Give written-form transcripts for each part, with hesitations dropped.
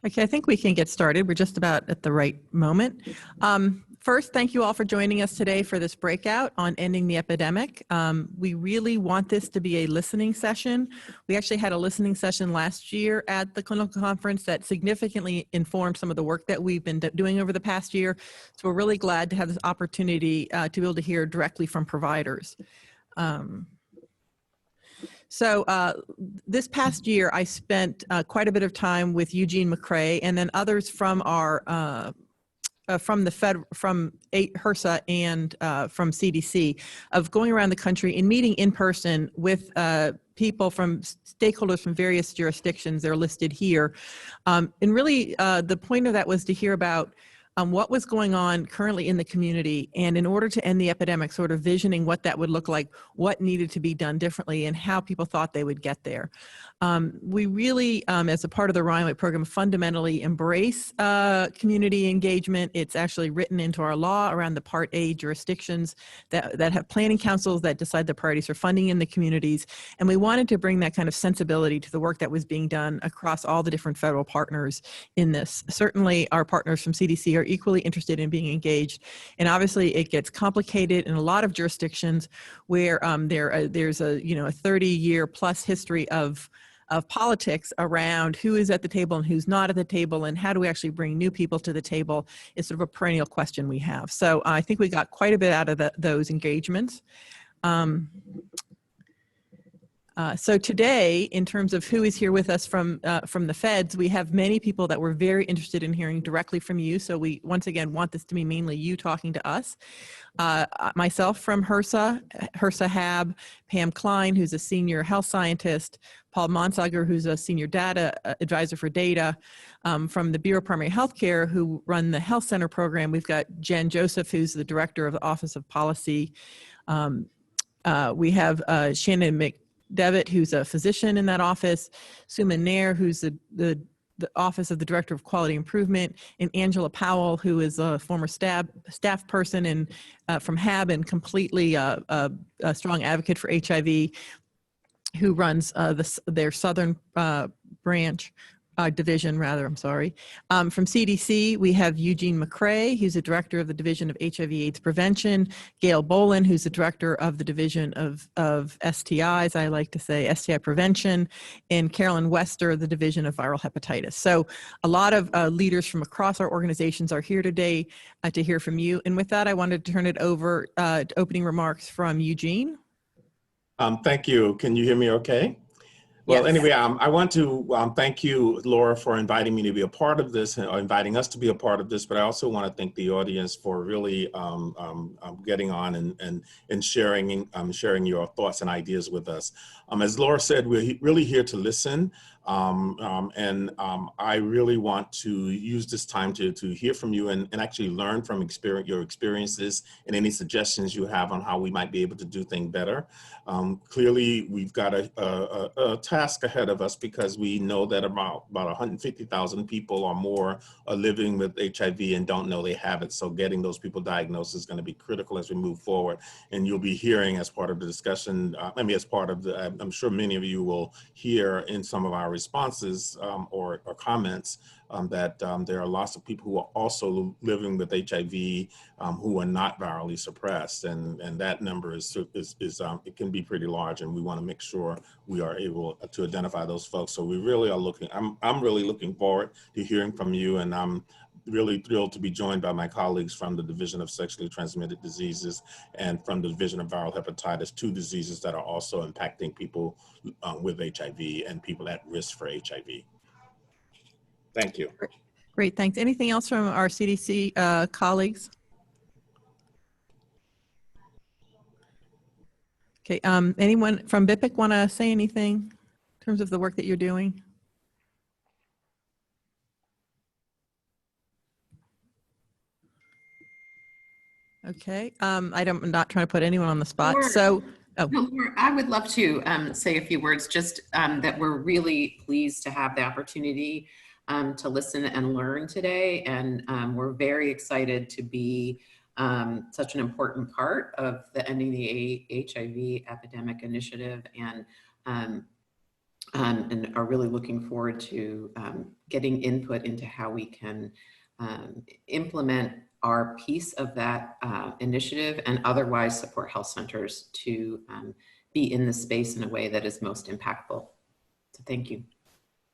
Okay, I think we can get started. We're just about at the right moment. First, thank you all for joining us today for this breakout on ending the epidemic. We really want this to be a listening session. We actually had a listening session last year at the clinical conference that significantly informed some of the work that we've been doing over the past year. So we're really glad to have this opportunity to be able to hear directly from providers. This past year, I spent quite a bit of time with Eugene McCrae and then others from our from HRSA and from CDC of going around the country and meeting in person with people from stakeholders from various jurisdictions. They're listed here. And really, the point of that was to hear about what was going on currently in the community, and in order to end the epidemic, sort of visioning what that would look like, what needed to be done differently, and how people thought they would get there. We really, as a part of the Ryan White program, fundamentally embrace community engagement. It's actually written into our law around the Part A jurisdictions that have planning councils that decide the priorities for funding in the communities. And we wanted to bring that kind of sensibility to the work that was being done across all the different federal partners in this. Certainly, our partners from CDC are equally interested in being engaged. And obviously, it gets complicated in a lot of jurisdictions where there's a 30-year plus history of politics around who is at the table and who's not at the table, and how do we actually bring new people to the table is sort of a perennial question we have. So I think we got quite a bit out of those engagements. So today, in terms of who is here with us from the feds, we have many people that we're very interested in hearing directly from you. So we, once again, want this to be mainly you talking to us. Myself from HRSA HAB, Pam Klein, who's a senior health scientist, Paul Monsager, who's a senior data advisor for data, from the Bureau of Primary Healthcare, who run the Health Center program. We've got Jen Joseph, who's the director of the Office of Policy. We have Shannon McDevitt, who's a physician in that office, Suma Nair, who's the Office of the Director of Quality Improvement, and Angela Powell, who is a former staff person and from HAB and completely a strong advocate for HIV, who runs their Southern branch. Division, rather, I'm sorry. From CDC, we have Eugene McCrae, who's the director of the Division of HIV/AIDS Prevention, Gail Bolin, who's the director of the Division of STIs, I like to say STI Prevention, and Carolyn Webster, the Division of Viral Hepatitis. So a lot of leaders from across our organizations are here today to hear from you. And with that, I wanted to turn it over to opening remarks from Eugene. Thank you. Can you hear me okay? Well, yes. Anyway, I want to thank you, Laura, for inviting me to be a part of this, or inviting us to be a part of this, but I also want to thank the audience for really getting on and sharing your thoughts and ideas with us. As Laura said, we're really here to listen, I really want to use this time to hear from you and actually learn from your experiences and any suggestions you have on how we might be able to do things better. Clearly, we've got a task ahead of us because we know that about 150,000 people or more are living with HIV and don't know they have it. So getting those people diagnosed is going to be critical as we move forward. And you'll be hearing as part of the discussion, as part of the, I'm sure many of you will hear in some of our responses or comments that there are lots of people who are also living with HIV who are not virally suppressed, and that number is it can be pretty large, and we want to make sure we are able to identify those folks. So we really are looking. I'm really looking forward to hearing from you, and I'm really thrilled to be joined by my colleagues from the Division of Sexually Transmitted Diseases and from the Division of Viral Hepatitis, two diseases that are also impacting people with HIV and people at risk for HIV. Thank you. Great, thanks. Anything else from our CDC colleagues? Okay, anyone from BIPIC want to say anything in terms of the work that you're doing? Okay, I'm not trying to put anyone on the spot. Laura, so, Laura, I would love to say a few words, just that we're really pleased to have the opportunity to listen and learn today. And we're very excited to be such an important part of the Ending the HIV Epidemic initiative. And and are really looking forward to getting input into how we can implement our piece of that initiative and otherwise support health centers to be in the space in a way that is most impactful. So thank you.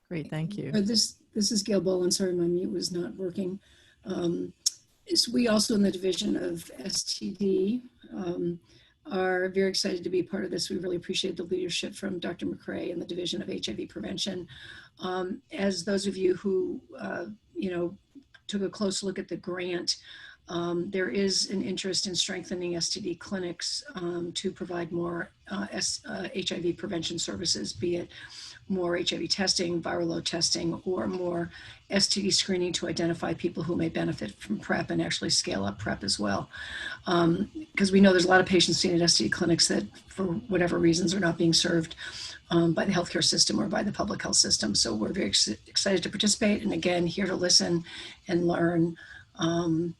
Great, thank you. This is Gail Boland. Sorry, my mute was not working. We also in the division of STD are very excited to be part of this. We really appreciate the leadership from Dr. McRae and the division of HIV prevention. As those of you who, took a close look at the grant, there is an interest in strengthening STD clinics to provide more HIV prevention services, be it more HIV testing, viral load testing, or more STD screening to identify people who may benefit from PrEP and actually scale up PrEP as well. Because we know there's a lot of patients seen at STD clinics that for whatever reasons are not being served by the healthcare system or by the public health system. So we're very excited to participate, and again, here to listen and learn. And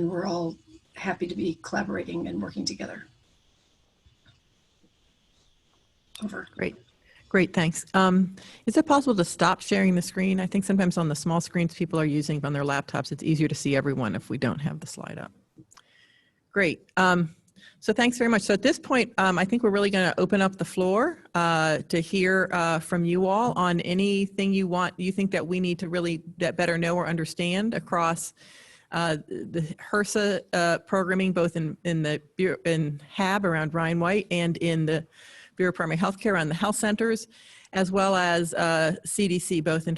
we're all happy to be collaborating and working together. Over. Great. Great, thanks. Is it possible to stop sharing the screen? I think sometimes on the small screens people are using on their laptops, it's easier to see everyone if we don't have the slide up. Great. So thanks very much. So at this point, I think we're really going to open up the floor to hear from you all on anything you think that we need to really better know or understand across the HRSA programming, both in HAB around Ryan White and in the Bureau of Primary Healthcare around the health centers, as well as CDC, both in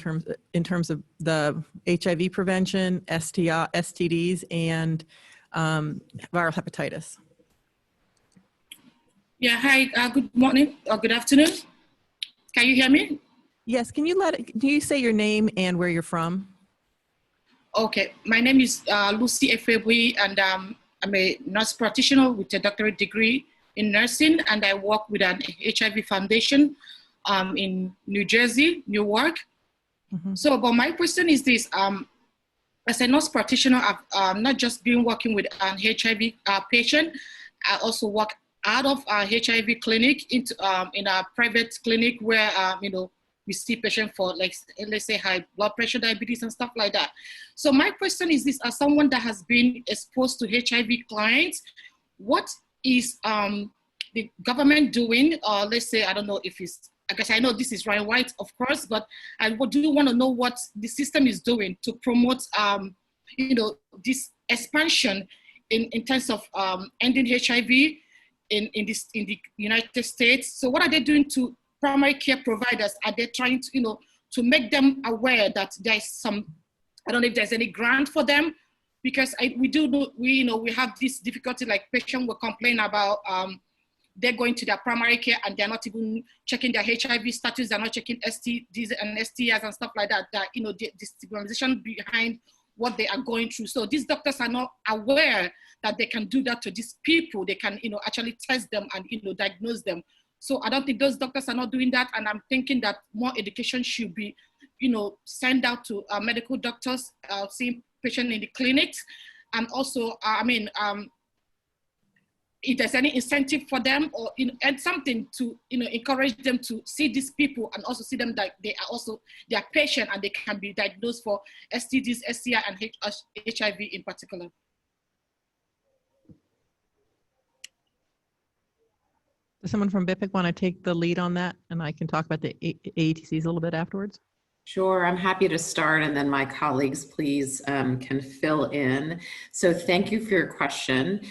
terms of the HIV prevention, STDs, and viral hepatitis. Yeah, hi, good morning or good afternoon. Can you hear me? Yes, can you say your name and where you're from? Okay, my name is Lucy Favori, and I'm a nurse practitioner with a doctorate degree in nursing, and I work with an HIV foundation in New Jersey, Newark. Mm-hmm. So, but my question is this, as a nurse practitioner, I've not just been working with an HIV patient, I also work out of a HIV clinic into in a private clinic where, we see patients for, like, let's say high blood pressure, diabetes, and stuff like that. So my question is this, as someone that has been exposed to HIV clients, what is the government doing? Or let's say, I don't know if it's, I guess I know this is Ryan White, of course, but I do want to know what the system is doing to promote, this expansion in terms of ending HIV in the United States. So what are they doing to primary care providers? Are they trying to, to make them aware that there's some, I don't know if there's any grant for them, because we have this difficulty, like patients will complain about they're going to their primary care and they're not even checking their HIV status, they're not checking STDs and STIs and stuff like that, the stigmatization behind what they are going through. So these doctors are not aware that they can do that to these people. They can, actually test them and, diagnose them. So I don't think those doctors are not doing that. And I'm thinking that more education should be, sent out to medical doctors, seeing patients in the clinics. And also, if there's any incentive for them or, and something to, encourage them to see these people and also see them that they are patient and they can be diagnosed for STDs, STI, and HIV in particular. Does someone from BIPIC want to take the lead on that? And I can talk about the AETCs a little bit afterwards. Sure, I'm happy to start, and then my colleagues, please, can fill in. So thank you for your question.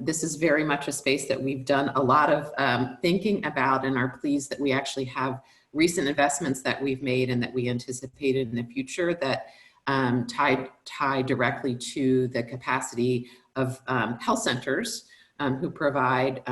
This is very much a space that we've done a lot of thinking about, and are pleased that we actually have recent investments that we've made and that we anticipated in the future that tie directly to the capacity of health centers who provide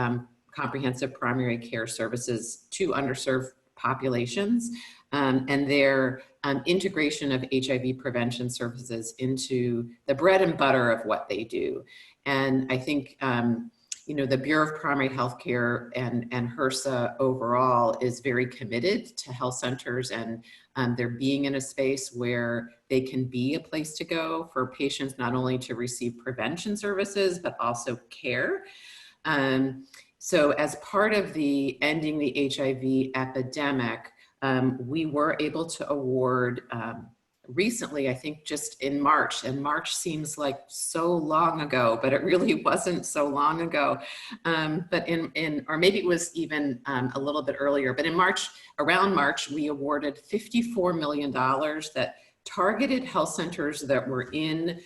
comprehensive primary care services to underserved populations, and their integration of HIV prevention services into the bread and butter of what they do. And I think, the Bureau of Primary Healthcare and HRSA overall is very committed to health centers and they're being in a space where they can be a place to go for patients, not only to receive prevention services, but also care. So as part of the ending the HIV epidemic, we were able to award recently, I think just in March, and March seems like so long ago, but it really wasn't so long ago. But or maybe it was even a little bit earlier, but in March, around March, we awarded $54 million that targeted health centers that were in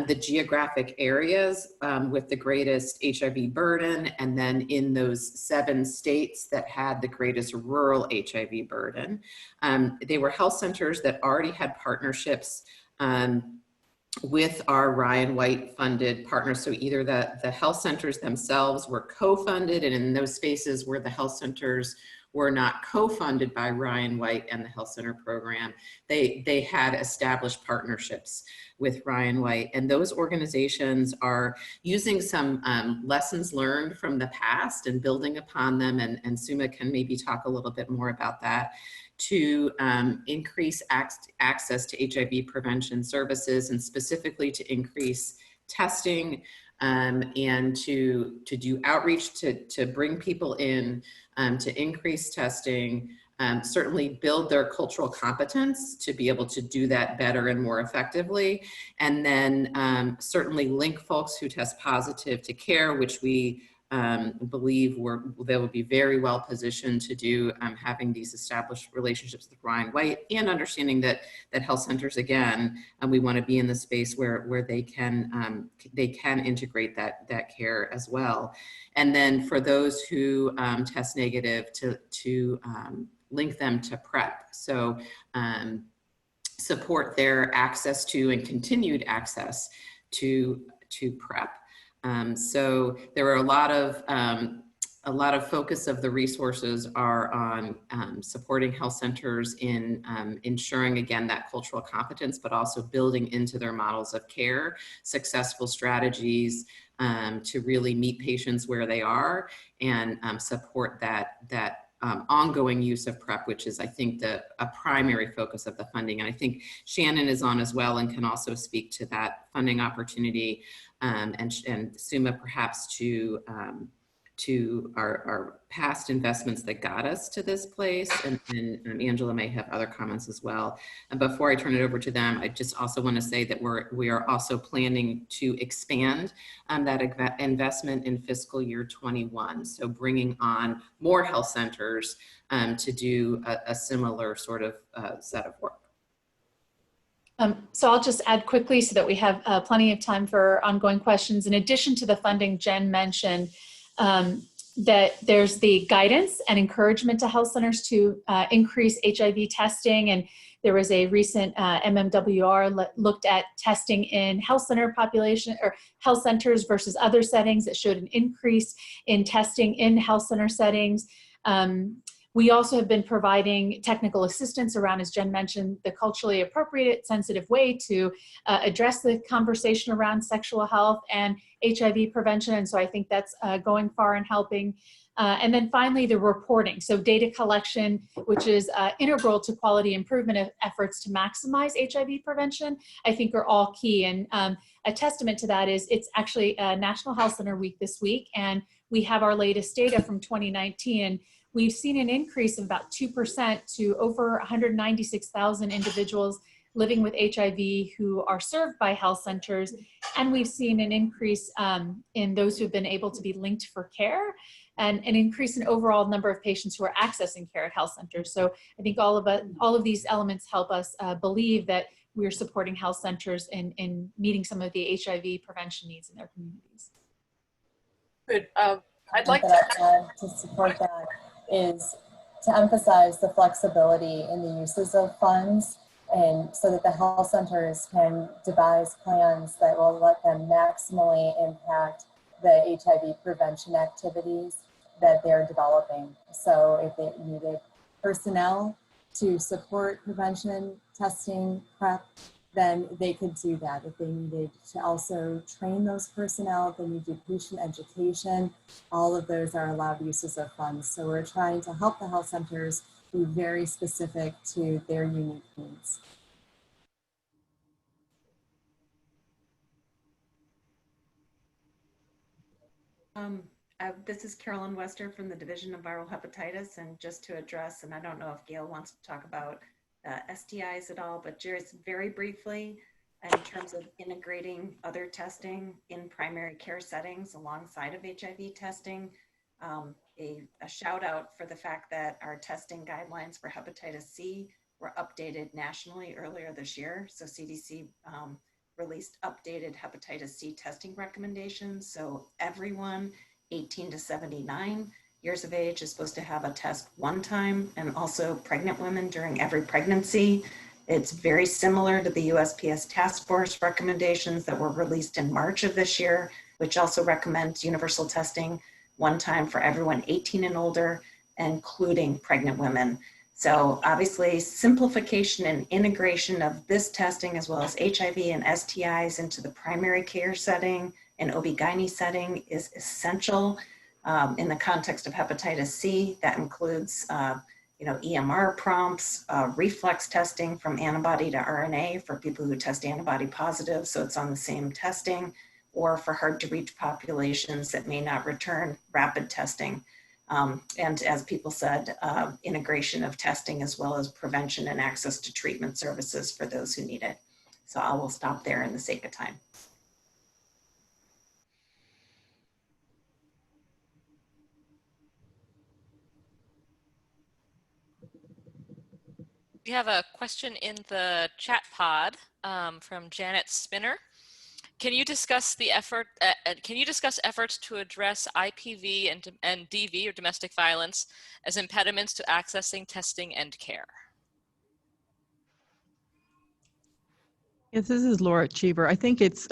the geographic areas with the greatest HIV burden, and then in those 7 states that had the greatest rural HIV burden. They were health centers that already had partnerships with our Ryan White funded partners. So either the health centers themselves were co-funded, and in those spaces where the health centers were not co-funded by Ryan White and the Health Center program, they had established partnerships with Ryan White. And those organizations are using some lessons learned from the past and building upon them, and Suma can maybe talk a little bit more about that, to increase access to HIV prevention services, and specifically to increase testing and to do outreach to bring people in, to increase testing, certainly build their cultural competence to be able to do that better and more effectively, and then certainly link folks who test positive to care, which we believe they will be very well positioned to do, having these established relationships with Ryan White, and understanding that health centers, again, we want to be in the space where they can integrate that care as well. And then for those who test negative, to link them to PrEP. So support their access to and continued access to PrEP. So there are a lot of focus of the resources are on supporting health centers in ensuring, again, that cultural competence, but also building into their models of care successful strategies to really meet patients where they are, and support that ongoing use of PrEP, which is, I think, a primary focus of the funding. And I think Shannon is on as well and can also speak to that funding opportunity, and Suma perhaps to our past investments that got us to this place, and Angela may have other comments as well. And before I turn it over to them, I just also want to say that we are also planning to expand that investment in fiscal year 21. So bringing on more health centers to do a similar sort of set of work. So I'll just add quickly so that we have plenty of time for ongoing questions. In addition to the funding Jen mentioned, that there's the guidance and encouragement to health centers to increase HIV testing. And there was a recent MMWR looked at testing in health center population or health centers versus other settings that showed an increase in testing in health center settings. We also have been providing technical assistance around, as Jen mentioned, the culturally appropriate, sensitive way to address the conversation around sexual health and HIV prevention. And so I think that's going far and helping. And then finally, the reporting. So data collection, which is integral to quality improvement efforts to maximize HIV prevention, I think are all key. And a testament to that is it's actually National Health Center Week this week, and we have our latest data from 2019. We've seen an increase of about 2% to over 196,000 individuals living with HIV who are served by health centers. And we've seen an increase in those who have been able to be linked for care, and an increase in overall number of patients who are accessing care at health centers. So I think all of these elements help us believe that we're supporting health centers in meeting some of the HIV prevention needs in their communities. Good. I'd like to support that is to emphasize the flexibility in the uses of funds, and so that the health centers can devise plans that will let them maximally impact the HIV prevention activities that they're developing. So if they needed personnel to support prevention, testing, PrEP, then they could do that. If they needed to also train those personnel, they need to do patient education, all of those are allowed uses of funds. So we're trying to help the health centers be very specific to their unique needs. This is Carolyn Webster from the Division of Viral Hepatitis, and just to address, and I don't know if Gail wants to talk about STIs at all, but just very briefly, in terms of integrating other testing in primary care settings alongside of HIV testing, a shout out for the fact that our testing guidelines for hepatitis C were updated nationally earlier this year. So CDC released updated hepatitis C testing recommendations. So everyone 18 to 79 years of age is supposed to have a test one time, and also pregnant women during every pregnancy. It's very similar to the USPS task force recommendations that were released in March of this year, which also recommends universal testing one time for everyone 18 and older, including pregnant women. So obviously simplification and integration of this testing as well as HIV and STIs into the primary care setting and OB/GYN setting is essential in the context of hepatitis C. That includes EMR prompts, reflex testing from antibody to RNA for people who test antibody positive, so it's on the same testing, or for hard to reach populations that may not return rapid testing. And as people said, integration of testing as well as prevention and access to treatment services for those who need it. So I will stop there in the sake of time. We have a question in the chat pod from Janet Spinner. Can you discuss the efforts to address IPV and DV, or domestic violence, as impediments to accessing testing and care? Yes, this is Laura Cheever. I think it's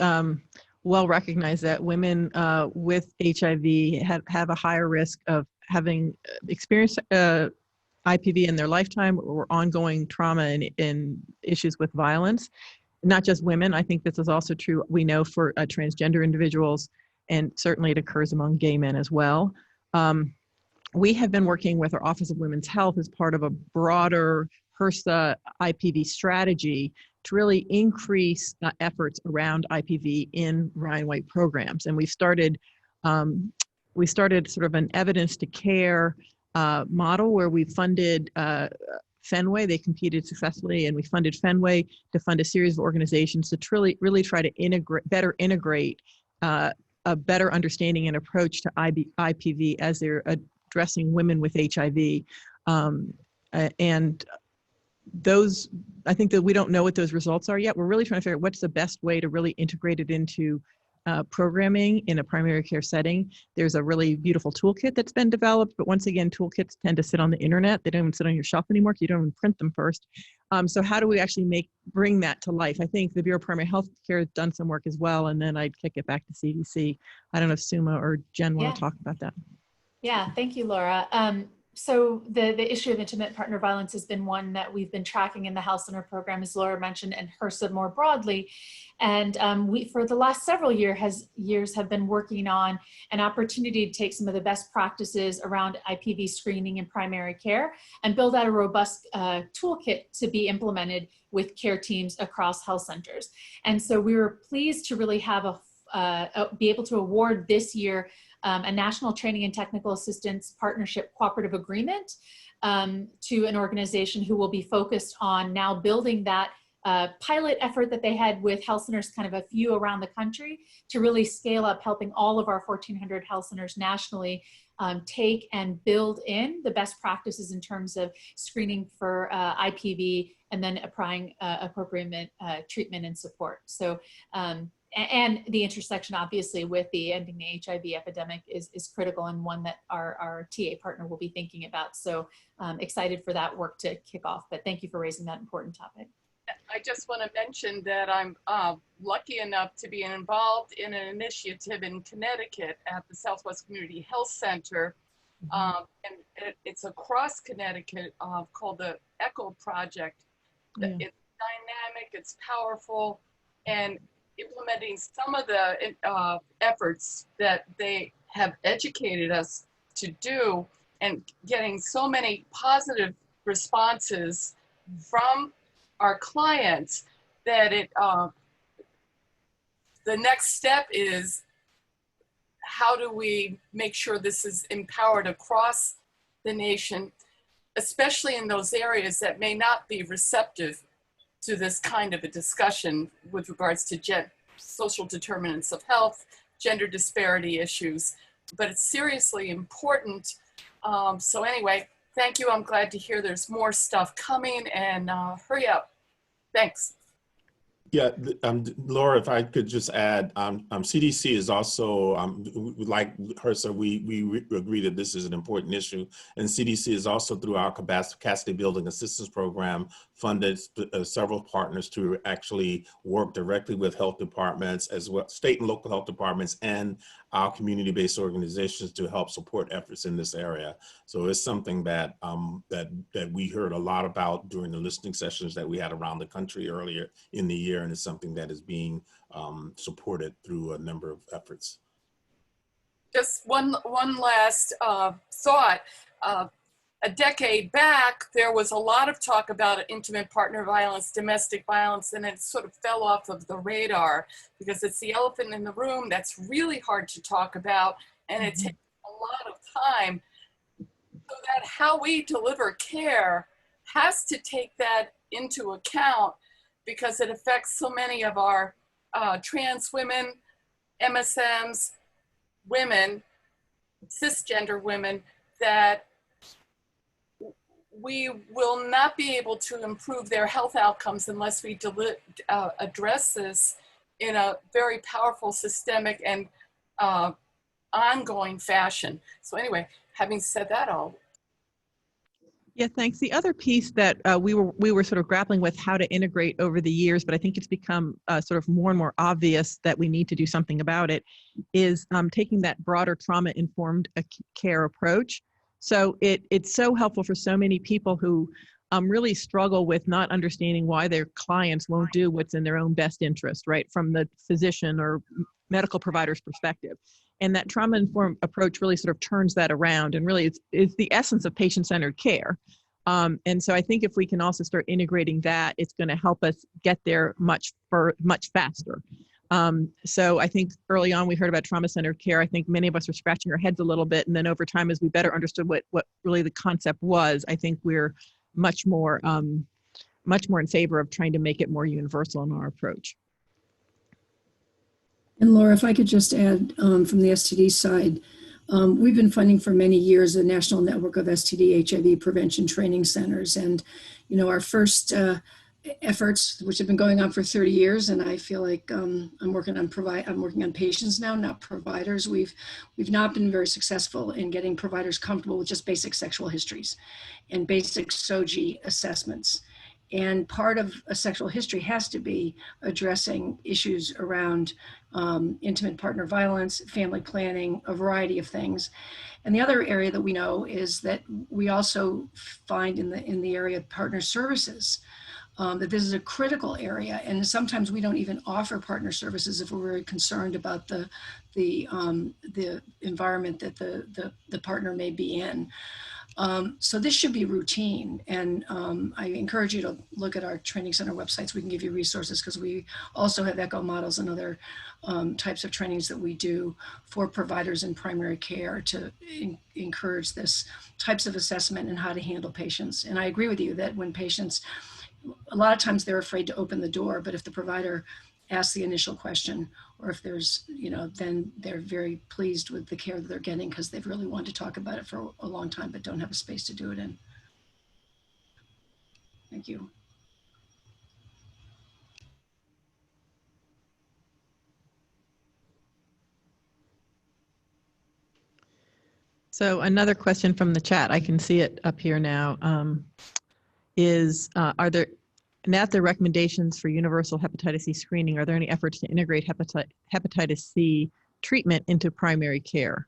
well recognized that women with HIV have a higher risk of having experienced IPV in their lifetime or ongoing trauma and issues with violence. Not just women, I think this is also true, we know, for transgender individuals, and certainly it occurs among gay men as well. We have been working with our Office of Women's Health as part of a broader HRSA IPV strategy to really increase efforts around IPV in Ryan White programs. And we started sort of an evidence to care model where we funded Fenway. They competed successfully, and we funded Fenway to fund a series of organizations to really try to better integrate a better understanding and approach to IPV as they're addressing women with HIV. And those, I think that we don't know what those results are yet. We're really trying to figure out what's the best way to really integrate it into programming in a primary care setting. There's a really beautiful toolkit that's been developed, but once again, toolkits tend to sit on the internet. They don't even sit on your shelf anymore because you don't even print them first. So how do we actually bring that to life? I think the Bureau of Primary Health Care has done some work as well, and then I'd kick it back to CDC. I don't know if Suma or Jen want to talk about that. Yeah, thank you, Laura. So the issue of intimate partner violence has been one that we've been tracking in the Health Center program, as Laura mentioned, and HRSA more broadly. And we, for the last several years, have been working on an opportunity to take some of the best practices around IPV screening in primary care and build out a robust toolkit to be implemented with care teams across health centers. And so we were pleased to really have be able to award this year a National Training and Technical Assistance Partnership Cooperative Agreement to an organization who will be focused on now building that pilot effort that they had with health centers, kind of a few around the country, to really scale up, helping all of our 1,400 health centers nationally take and build in the best practices in terms of screening for IPV and then applying appropriate treatment and support. So, and the intersection, obviously, with the ending the HIV epidemic is critical, and one that our TA partner will be thinking about. So excited for that work to kick off, but thank you for raising that important topic. I just want to mention that I'm lucky enough to be involved in an initiative in Connecticut at the Southwest Community Health Center. And it's across Connecticut called the ECHO Project. Yeah. It's dynamic, it's powerful, and implementing some of the efforts that they have educated us to do, and getting so many positive responses from our clients that the next step is how do we make sure this is empowered across the nation, especially in those areas that may not be receptive to this kind of a discussion with regards to social determinants of health, gender disparity issues, but it's seriously important. So anyway, thank you. I'm glad to hear there's more stuff coming, and hurry up. Thanks. Yeah, Laura, if I could just add, CDC is also, like Harsha, we agree that this is an important issue. And CDC is also, through our capacity building assistance program, funded several partners to actually work directly with health departments, as well state and local health departments, and our community-based organizations to help support efforts in this area. So it's something that that we heard a lot about during the listening sessions that we had around the country earlier in the year, and it's something that is being supported through a number of efforts. Just one last thought. A decade back, there was a lot of talk about intimate partner violence, domestic violence, and it sort of fell off of the radar because it's the elephant in the room that's really hard to talk about, and it takes a lot of time. So that how we deliver care has to take that into account because it affects so many of our trans women, MSMs, women, cisgender women, that we will not be able to improve their health outcomes unless we address this in a very powerful, systemic, and ongoing fashion. So anyway, having said that, Yeah, thanks. The other piece that we were sort of grappling with how to integrate over the years, but I think it's become sort of more and more obvious that we need to do something about it, is taking that broader trauma-informed care approach. So it's so helpful for so many people who really struggle with not understanding why their clients won't do what's in their own best interest, right, from the physician or medical provider's perspective. And that trauma-informed approach really sort of turns that around, and really it's the essence of patient-centered care. And so I think if we can also start integrating that, it's going to help us get there much faster. So I think early on we heard about trauma-centered care. I think many of us were scratching our heads a little bit, and then over time, as we better understood what really the concept was, I think we're much more in favor of trying to make it more universal in our approach. And Laura, if I could just add from the STD side, we've been funding for many years a national network of STD HIV prevention training centers. And, you know, our first efforts, which have been going on for 30 years, and I feel like I'm working on patients now, not providers. We've not been very successful in getting providers comfortable with just basic sexual histories and basic SOGI assessments. And part of a sexual history has to be addressing issues around intimate partner violence, family planning, a variety of things. And the other area that we know is that we also find in the area of partner services that this is a critical area. And sometimes we don't even offer partner services if we're very concerned about the environment that the partner may be in. So this should be routine, and I encourage you to look at our training center websites. We can give you resources because we also have echo models and other types of trainings that we do for providers in primary care to encourage this types of assessment and how to handle patients. And I agree with you that when patients, a lot of times they're afraid to open the door, but if the provider asks the initial question, or if there's, you know, then they're very pleased with the care that they're getting because they've really wanted to talk about it for a long time, but don't have a space to do it in. Thank you. So another question from the chat, I can see it up here now, are there, now that the recommendations for universal hepatitis C screening, are there any efforts to integrate hepatitis C treatment into primary care?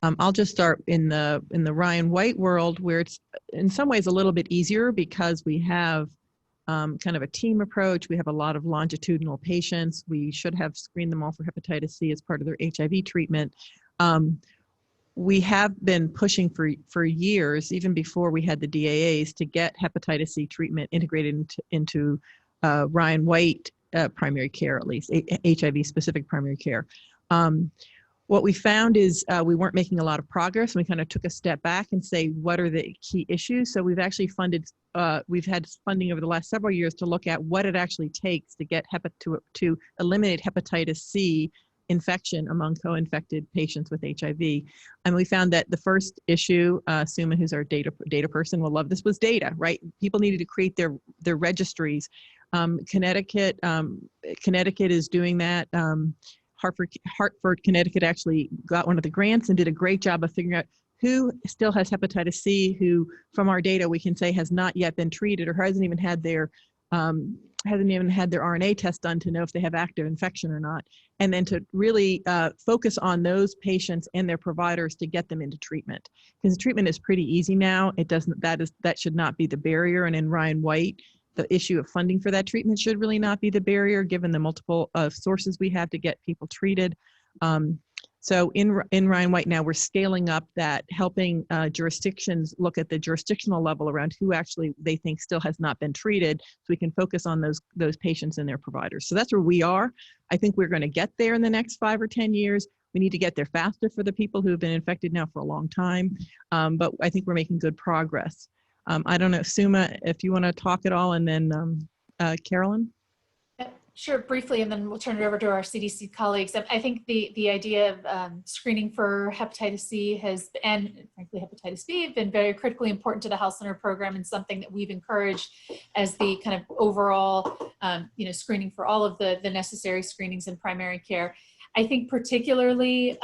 I'll just start in the Ryan White world, where it's in some ways a little bit easier because we have kind of a team approach. We have a lot of longitudinal patients. We should have screened them all for hepatitis C as part of their HIV treatment. We have been pushing for years, even before we had the DAAs, to get hepatitis C treatment integrated into Ryan White primary care, at least HIV specific primary care. what we found is we weren't making a lot of progress. And we kind of took a step back and say, what are the key issues? So we've actually we've had funding over the last several years to look at what it actually takes to get to eliminate hepatitis C infection among co-infected patients with HIV. And we found that the first issue, Suma, who's our data person, will love this, was data, right? People needed to create their registries. Connecticut is doing that. Hartford, Connecticut actually got one of the grants and did a great job of figuring out who still has hepatitis C, who from our data we can say has not yet been treated or hasn't even had their RNA test done to know if they have active infection or not, and then to really focus on those patients and their providers to get them into treatment, because treatment is pretty easy now. That should not be the barrier. And in Ryan White, the issue of funding for that treatment should really not be the barrier, given the multiple sources we have to get people treated. So in Ryan White now, we're scaling up that, helping jurisdictions look at the jurisdictional level around who actually they think still has not been treated, so we can focus on those patients and their providers. So that's where we are. I think we're going to get there in the next 5 or 10 years. We need to get there faster for the people who have been infected now for a long time, but I think we're making good progress. I don't know, Suma, if you want to talk at all, and then Carolyn? Sure, briefly, and then we'll turn it over to our CDC colleagues. I think the idea of screening for hepatitis C and frankly hepatitis B have been very critically important to the health center program, and something that we've encouraged as the kind of overall screening for all of the necessary screenings in primary care. I think particularly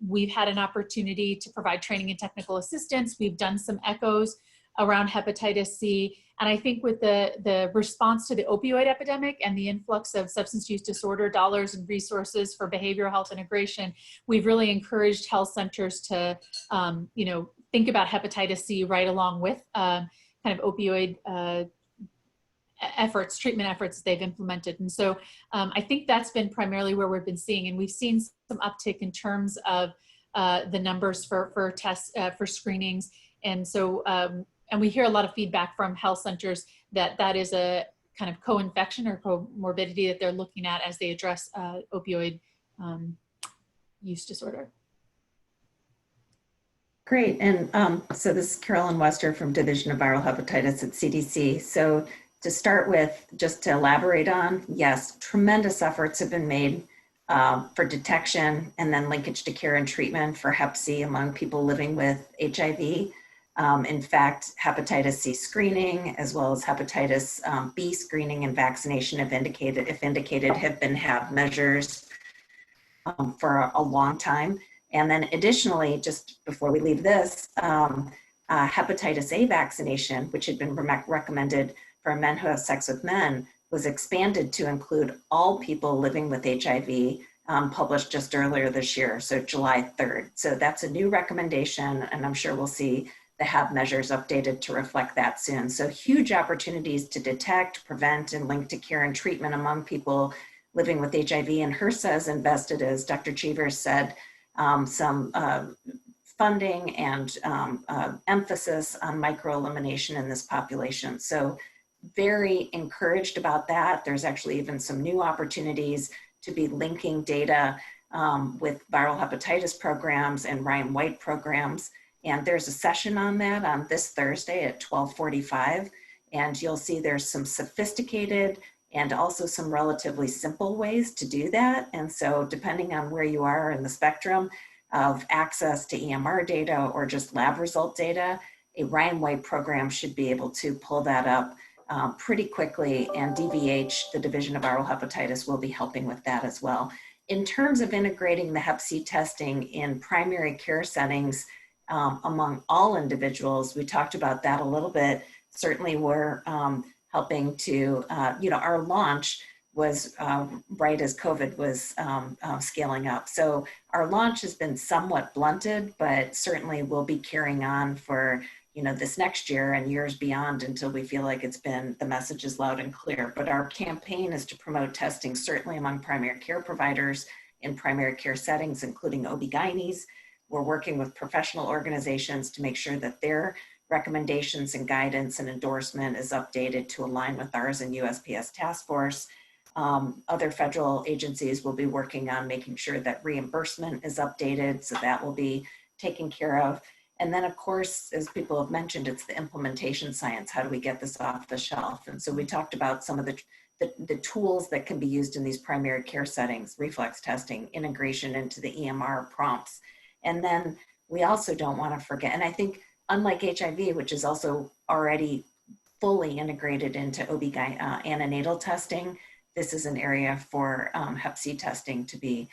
we've had an opportunity to provide training and technical assistance. We've done some echoes around hepatitis C. And I think with the response to the opioid epidemic and the influx of substance use disorder dollars and resources for behavioral health integration, we've really encouraged health centers to, think about hepatitis C right along with kind of opioid treatment efforts they've implemented. And so I think that's been primarily where we've been seeing, and we've seen some uptick in terms of the numbers for tests, for screenings. And so, and we hear a lot of feedback from health centers that is a kind of co-infection or comorbidity that they're looking at as they address opioid use disorder. Great, and so this is Carolyn Webster from Division of Viral Hepatitis at CDC. So to start with, just to elaborate on, yes, tremendous efforts have been made for detection and then linkage to care and treatment for Hep C among people living with HIV. In fact, hepatitis C screening, as well as hepatitis B screening and vaccination, if indicated, have measures for a long time. And then additionally, just before we leave this, hepatitis A vaccination, which had been recommended for men who have sex with men, was expanded to include all people living with HIV, published just earlier this year, so July 3rd. So that's a new recommendation, and I'm sure we'll see the HAB measures updated to reflect that soon. So huge opportunities to detect, prevent, and link to care and treatment among people living with HIV. And HRSA has invested, as Dr. Cheever said, some funding and emphasis on microelimination in this population. So very encouraged about that. There's actually even some new opportunities to be linking data with viral hepatitis programs and Ryan White programs. And there's a session on that on this Thursday at 12:45. And you'll see there's some sophisticated and also some relatively simple ways to do that. And so depending on where you are in the spectrum of access to EMR data or just lab result data, a Ryan White program should be able to pull that up pretty quickly, and DVH, the Division of Viral Hepatitis, will be helping with that as well. In terms of integrating the Hep C testing in primary care settings among all individuals, we talked about that a little bit. Certainly we're helping to, our launch was right as COVID was scaling up. So our launch has been somewhat blunted, but certainly we'll be carrying on for this next year and years beyond until we feel like the message is loud and clear. But our campaign is to promote testing, certainly among primary care providers in primary care settings, including OB-GYNs. We're working with professional organizations to make sure that their recommendations and guidance and endorsement is updated to align with ours and USPS task force. Other federal agencies will be working on making sure that reimbursement is updated, so that will be taken care of. And then, of course, as people have mentioned, it's the implementation science. How do we get this off the shelf? And so we talked about some of the tools that can be used in these primary care settings, reflex testing, integration into the EMR prompts. And then we also don't want to forget, and I think unlike HIV, which is also already fully integrated into OB-GYN antenatal testing, this is an area for Hep C testing to be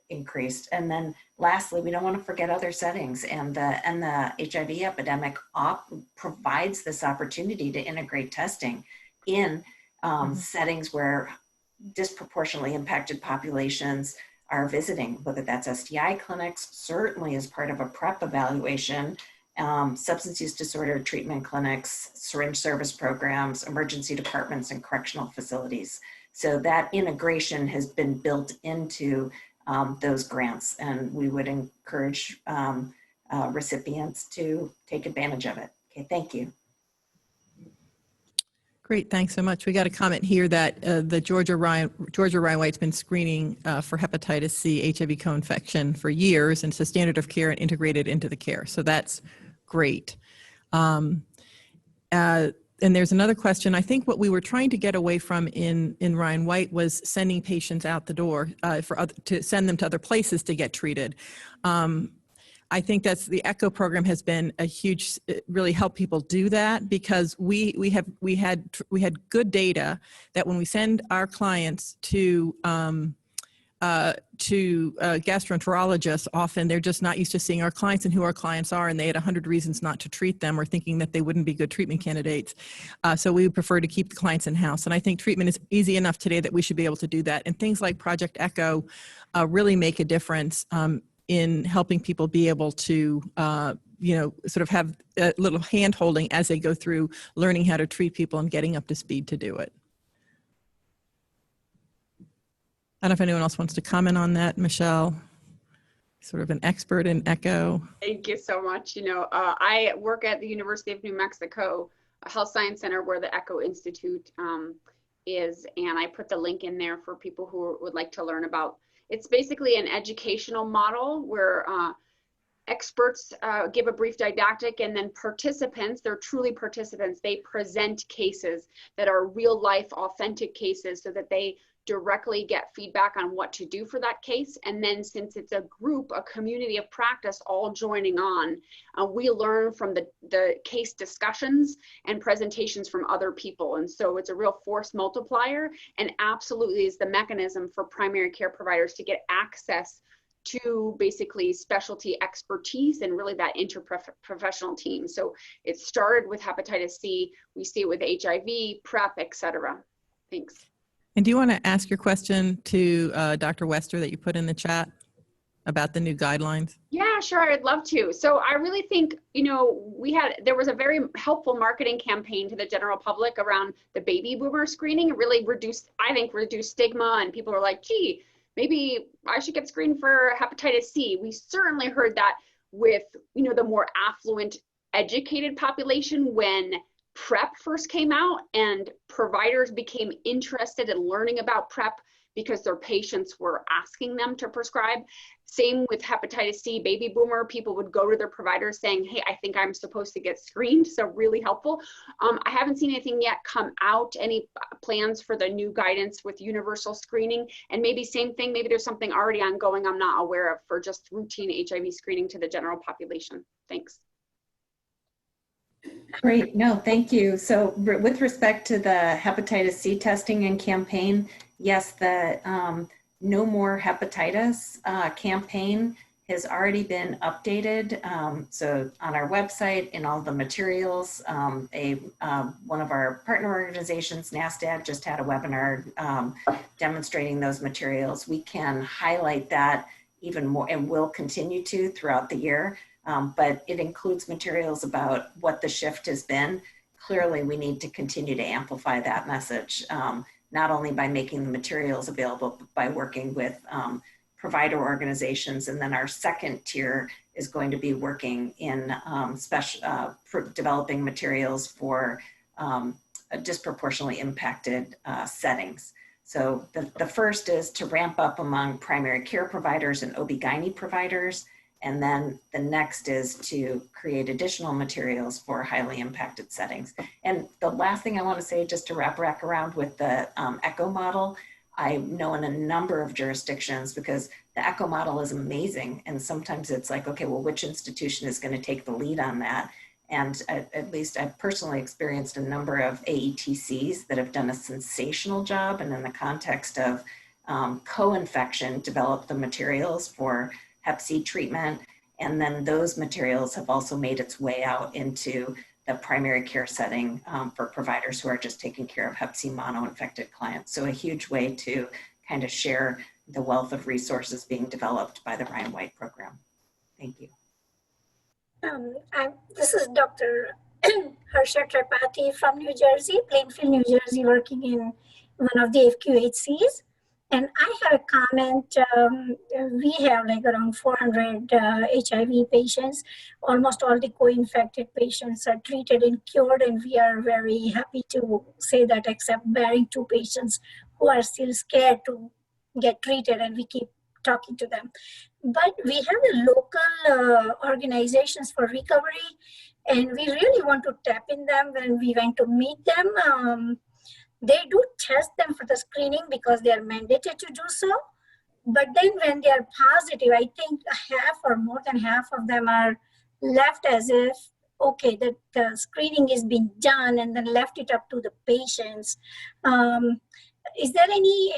increased. And then lastly, we don't want to forget other settings, and the HIV epidemic provides this opportunity to integrate testing in settings where disproportionately impacted populations are visiting, whether that's STI clinics, certainly as part of a PrEP evaluation, substance use disorder treatment clinics, syringe service programs, emergency departments, and correctional facilities. So that integration has been built into those grants, and we would encourage recipients to take advantage of it. Okay, thank you. Great, thanks so much. We got a comment here that the Georgia Ryan White's been screening for hepatitis C, HIV co-infection for years, and it's a standard of care and integrated into the care. So that's great. And there's another question. I think what we were trying to get away from in Ryan White was sending patients out the door to send them to other places to get treated. I think that's the ECHO program has been a huge, really helped people do that, because we had good data that when we send our clients to gastroenterologists, often they're just not used to seeing our clients and who our clients are, and they had 100 reasons not to treat them or thinking that they wouldn't be good treatment candidates. So we would prefer to keep the clients in-house. And I think treatment is easy enough today that we should be able to do that. And things like Project ECHO really make a difference in helping people be able to, sort of have a little hand-holding as they go through learning how to treat people and getting up to speed to do it. I don't know if anyone else wants to comment on that. Michelle, sort of an expert in ECHO. Thank you so much. I work at the University of New Mexico Health Science Center, where the ECHO Institute is, and I put the link in there for people who would like to learn about. It's basically an educational model where experts give a brief didactic, and then participants, they're truly participants, they present cases that are real life, authentic cases, so that they directly get feedback on what to do for that case. And then since it's a group, a community of practice all joining on, we learn from the case discussions and presentations from other people. And so it's a real force multiplier, and absolutely is the mechanism for primary care providers to get access to basically specialty expertise and really that interprofessional team. So it started with hepatitis C, we see it with HIV, PrEP, etc. Thanks. And do you want to ask your question to Dr. Webster that you put in the chat about the new guidelines? Yeah, sure, I'd love to. So I really think, there was a very helpful marketing campaign to the general public around the baby boomer screening. It really reduced stigma, and people were like, gee, maybe I should get screened for hepatitis C. We certainly heard that with, the more affluent, educated population when PrEP first came out, and providers became interested in learning about PrEP because their patients were asking them to prescribe. Same with hepatitis C, baby boomer, people would go to their providers saying, hey, I think I'm supposed to get screened. So really helpful. I haven't seen anything yet come out, any plans for the new guidance with universal screening. And maybe same thing, maybe there's something already ongoing I'm not aware of for just routine HIV screening to the general population. Thanks. Great, no, thank you. So with respect to the hepatitis C testing and campaign, yes, the No More Hepatitis campaign has already been updated. So on our website, in all the materials, one of our partner organizations, NASDAQ, just had a webinar demonstrating those materials. We can highlight that even more, and will continue to throughout the year. But it includes materials about what the shift has been. Clearly, we need to continue to amplify that message, not only by making the materials available, but by working with provider organizations. And then our second tier is going to be working in developing materials for disproportionately impacted settings. So the first is to ramp up among primary care providers and OB/GYN providers. And then the next is to create additional materials for highly impacted settings. And the last thing I want to say, just to wrap around with the ECHO model, I know in a number of jurisdictions, because the ECHO model is amazing. And sometimes it's like, okay, well, which institution is going to take the lead on that? And at least I've personally experienced a number of AETCs that have done a sensational job, and in the context of co-infection, developed the materials for Hep C treatment. And then those materials have also made its way out into the primary care setting for providers who are just taking care of Hep C mono-infected clients. So a huge way to kind of share the wealth of resources being developed by the Ryan White program. Thank you. This is Dr. Harsha Trapati from New Jersey, Plainfield, New Jersey, working in one of the FQHCs. And I have a comment. We have like around 400 HIV patients. Almost all the co-infected patients are treated and cured, and we are very happy to say that, except barring 2 patients who are still scared to get treated, and we keep talking to them. But we have the local organizations for recovery, and we really want to tap in them. When we went to meet them, they do test them for the screening because they are mandated to do so. But then when they are positive, I think half or more than half of them are left as if, okay, the screening is being done, and then left it up to the patients. Is there any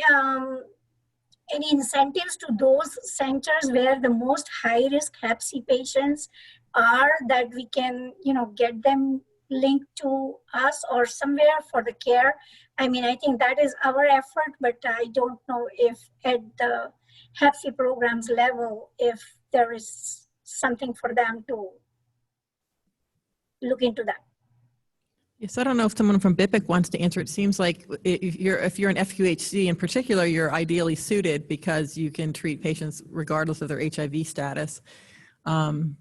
incentives to those centers where the most high-risk Hep C patients are, that we can, get them linked to us or somewhere for the care? I mean, I think that is our effort, but I don't know if at the Hep C programs level, if there is something for them to look into that. Yes, I don't know if someone from BIPIC wants to answer. It seems like if you're an FQHC in particular, you're ideally suited because you can treat patients regardless of their HIV status. And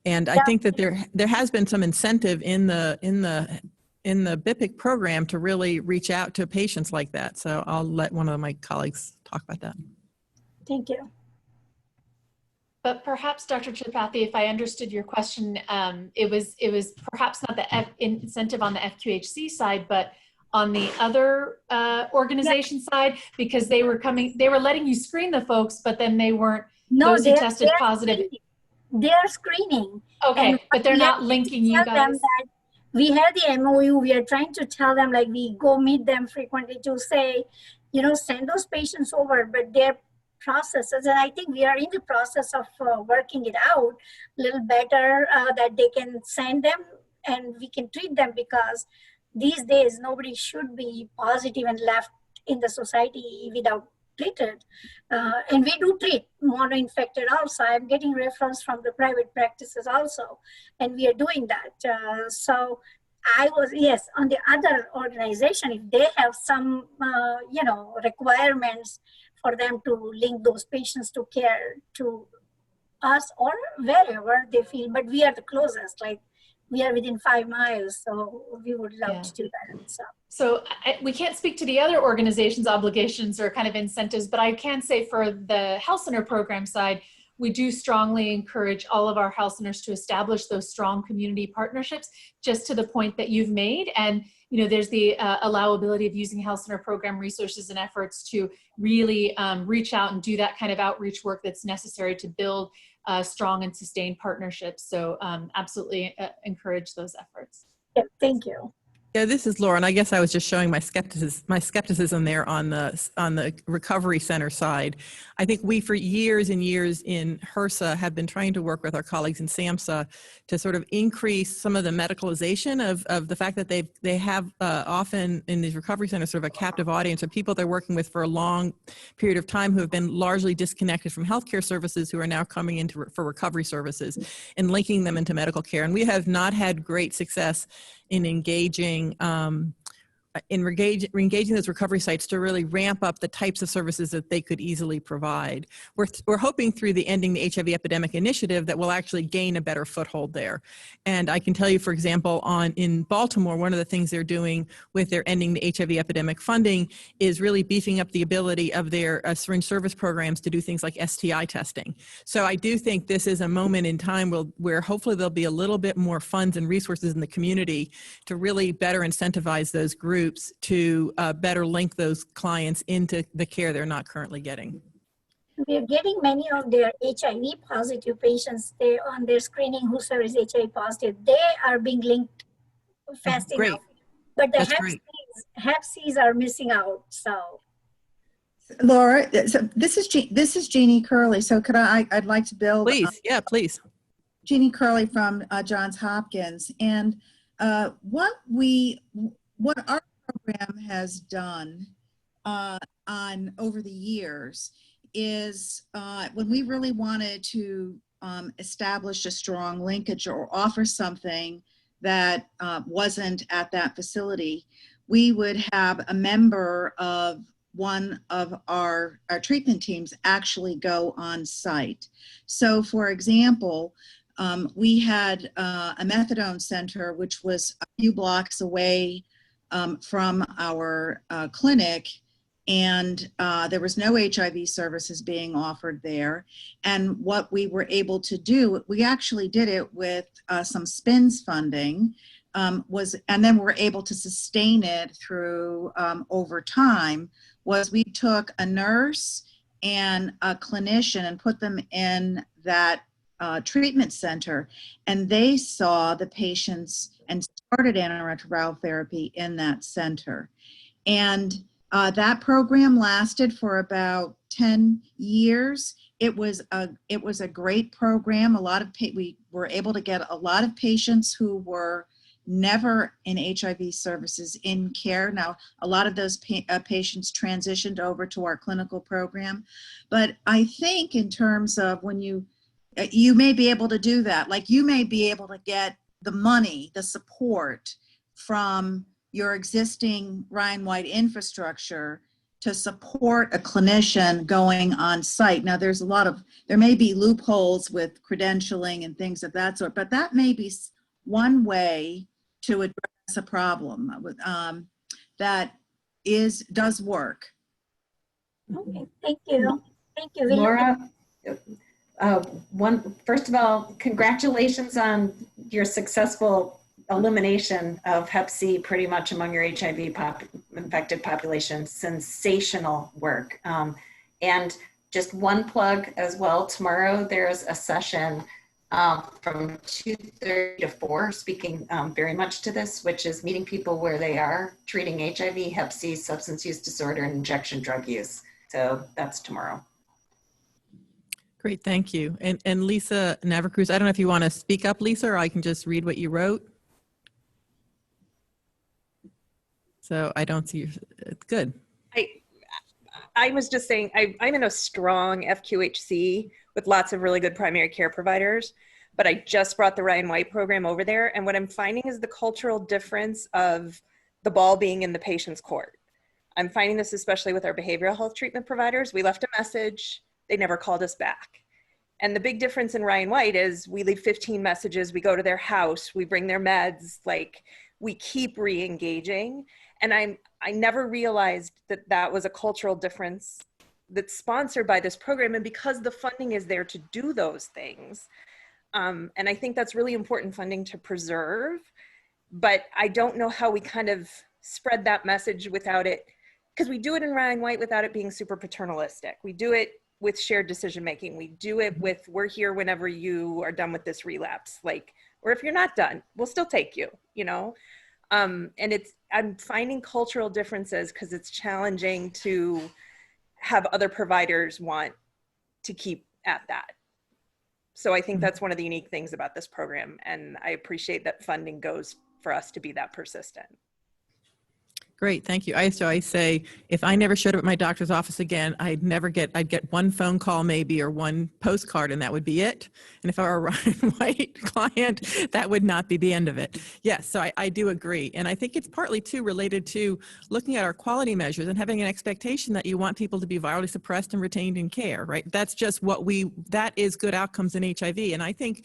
I think that there has been some incentive in the BIPIC program to really reach out to patients like that. So I'll let one of my colleagues talk about that. Thank you. But perhaps, Dr. Trapati, if I understood your question, it was perhaps not the incentive on the FQHC side, but on the other organization side, because they were letting you screen the folks, but then they weren't, those who tested positive. They are screening. Okay, but they're not linking you guys. We have the MOU. We are trying to tell them, like, we go meet them frequently to say, send those patients over, but they're processes, and I think we are in the process of working it out a little better, that they can send them and we can treat them, because these days nobody should be positive and left in the society without treated. And we do treat mono-infected also. I'm getting referrals from the private practices also, and we are doing that. So I was, yes, on the other organization, if they have some, requirements for them to link those patients to care to us or wherever they feel, but we are the closest, like we are within 5 miles, so we would love to do that. So we can't speak to the other organizations' obligations or kind of incentives, but I can say for the health center program side, we do strongly encourage all of our health centers to establish those strong community partnerships, just to the point that you've made. And there's the allowability of using health center program resources and efforts to really reach out and do that kind of outreach work that's necessary to build strong and sustained partnerships. So absolutely encourage those efforts. Yeah, thank you. Yeah, this is Laura, and I guess I was just showing my skepticism there on the recovery center side. I think we, for years and years in HRSA, have been trying to work with our colleagues in SAMHSA to sort of increase some of the medicalization of the fact that they have often in these recovery centers sort of a captive audience of people they're working with for a long period of time who have been largely disconnected from healthcare services, who are now coming into for recovery services and linking them into medical care. And we have not had great success in engaging engaging those recovery sites to really ramp up the types of services that they could easily provide. We're hoping through the Ending the HIV Epidemic initiative that we'll actually gain a better foothold there. And I can tell you, for example, in Baltimore, one of the things they're doing with their Ending the HIV Epidemic funding is really beefing up the ability of their syringe service programs to do things like STI testing. So I do think this is a moment in time where hopefully there'll be a little bit more funds and resources in the community to really better incentivize those groups to better link those clients into the care they're not currently getting. We are getting many of their HIV positive patients on their screening who is HIV positive. They are being linked fast enough. But the Hep Cs are missing out. So, Laura, so this is Jeannie Curley. So could I'd like to build. Please, yeah, please. Jeannie Curley from Johns Hopkins, and what our program has done over the years is when we really wanted to establish a strong linkage or offer something that wasn't at that facility, we would have a member of one of our treatment teams actually go on site. So for example, we had a methadone center, which was a few blocks away from our clinic, and there was no HIV services being offered there. And what we were able to do, we actually did it with some SPINS funding, and then we're able to sustain it through over time, was we took a nurse and a clinician and put them in that treatment center, and they saw the patients and started antiretroviral therapy in that center. And that program lasted for about 10 years. It was a great program. We were able to get a lot of patients who were never in HIV services in care. Now, a lot of those patients transitioned over to our clinical program. But I think in terms of when you may be able to do that, like you may be able to get the money, the support from your existing Ryan White infrastructure to support a clinician going on site. Now there may be loopholes with credentialing and things of that sort, but that may be one way to address a problem that does work. Okay, thank you. Thank you. Laura, first of all, congratulations on your successful elimination of Hep C pretty much among your HIV infected population. Sensational work. And just one plug as well, tomorrow there's a session from 2:30 to 4, speaking very much to this, which is meeting people where they are, treating HIV, Hep C, substance use disorder, and injection drug use. So that's tomorrow. Great, thank you. And Lisa Navarcruz, I don't know if you want to speak up, Lisa, or I can just read what you wrote. So I don't see it's good. I was just saying, I'm in a strong FQHC with lots of really good primary care providers, but I just brought the Ryan White program over there. And what I'm finding is the cultural difference of the ball being in the patient's court. I'm finding this especially with our behavioral health treatment providers. We left a message, they never called us back. And the big difference in Ryan White is we leave 15 messages, we go to their house, we bring their meds, like we keep re-engaging. And I never realized that that was a cultural difference that's sponsored by this program, and because the funding is there to do those things. And I think that's really important funding to preserve, but I don't know how we kind of spread that message without it, because we do it in Ryan White without it being super paternalistic. We do it with shared decision-making. We do it with, we're here whenever you are done with this relapse, like, or if you're not done, we'll still take you, you know? And I'm finding cultural differences because it's challenging to have other providers want to keep at that. So I think that's one of the unique things about this program. And I appreciate that funding goes for us to be that persistent. Great, thank you. I say, if I never showed up at my doctor's office again, I'd get one phone call maybe or one postcard and that would be it. And if I were a Ryan White client, that would not be the end of it. Yes, so I do agree. And I think it's partly too related to looking at our quality measures and having an expectation that you want people to be virally suppressed and retained in care, right? That's just that is good outcomes in HIV. And I think